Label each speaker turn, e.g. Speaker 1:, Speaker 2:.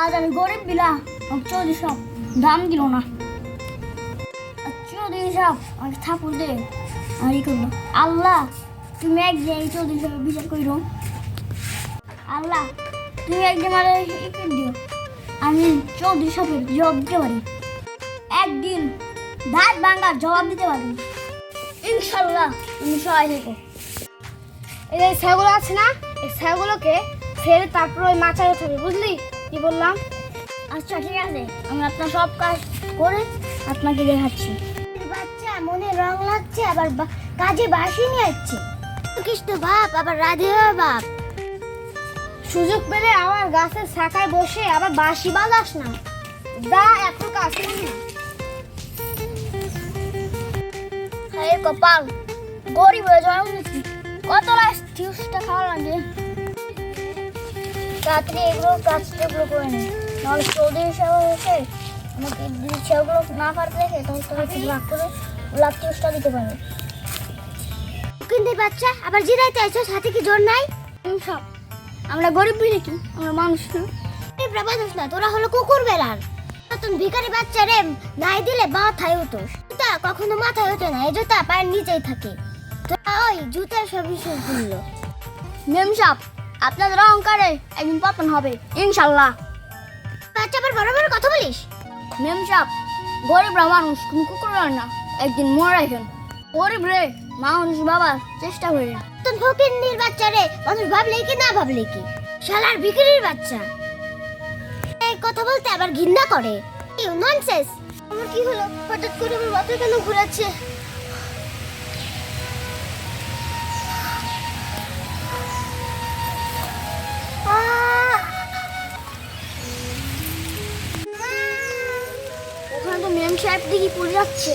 Speaker 1: আজ আমি গরিব বিলা চৌধুরী সাহেব দাম দিল না। চৌধুরী সাহেব আমাকে থাপুর দে আর ই করবো। আল্লাহ তুমি একদিন এই চৌধুরী সাহেব বিচার করিল। আল্লাহ তুমি একদিন আমার ই করে দিও, আমি চৌধুরী সাহেবের জবাব দিতে পারি, একদিন দাঁত ভাঙার জবাব দিতে পারি। ইনশাল্লাহ তুমি সহায় থেকো।
Speaker 2: এই যে ছাগল আছে না, এই ছাগলকে ফেলে তারপর ওই মাচায় উঠাবে, বুঝলি কি বললাম?
Speaker 1: আচ্ছা ঠিক আছে, আমি আপনার সব কাজ করে আপনাকে দেখাচ্ছি।
Speaker 2: বাচ্চা মনে রং লাগছে, আবার কাজে বাসি নিয়ে যাচ্ছে। কৃষ্ণ বাপ আবার রাধে বাপ, সুযোগ পেলে আমার গাছের শাখায় বসে আবার বাঁশি বাজাস না। যা একটু কাজ করি না।
Speaker 1: হ্যাঁ কপাল, গরিব হয়ে যাওয়া উচিত। কত লাস্টিউসটা খাওয়া লাগে, তাড়াতাড়ি এগুলো কাজগুলো করে নি, নাহলে চৌধুরী সাহেব এসে আমাকে সেগুলো না পারতে দেখে তখন তোমাকে রাগ করে লাস্টিউসটা দিতে পারে।
Speaker 2: কিন্তু বাচ্চা আবার জিরাইতে আইছো, সাথে কি জোর নাই?
Speaker 1: সব আমরা গরিব বিলে কি, আমরা মানুষ না।
Speaker 2: না, তোরা হলো কুকুর বেলার নতুন ভিখারি বাচ্চা রে, নাই দিলে মাথায় উঠোস। জুতা কখনো মাথায় ওঠে না, এই জুতা পায়ের নিচেই থাকে। তোরা ওই জুতার সব বিষয় ভুললো।
Speaker 1: মেম সাহেব আপনাদের অহংকারে একদিন পতন হবে ইনশাল্লাহ।
Speaker 2: বাচ্চা আবার বড় বড় কথা বলিস।
Speaker 1: মেম সাহেব গরিবরা মানুষ, কোনো কুকুর না, একদিন মরে রাখেন। গরিব রে মানুষ বাবার চেষ্টা করে।
Speaker 2: তোর ফকিন্নির বাচ্চা রে, মানুষ ভাবলে কি না ভাবলে কি, শালার ভিখারির বাচ্চা। এই কথা বলতে আবার ঘৃণা করে। You nonsense. আমার কি হলো, হঠাৎ করে আমার মাথা কেন ঘোরাচ্ছে?
Speaker 1: ওখানে তো মেম সাহেব দিকে পড়ে যাচ্ছে।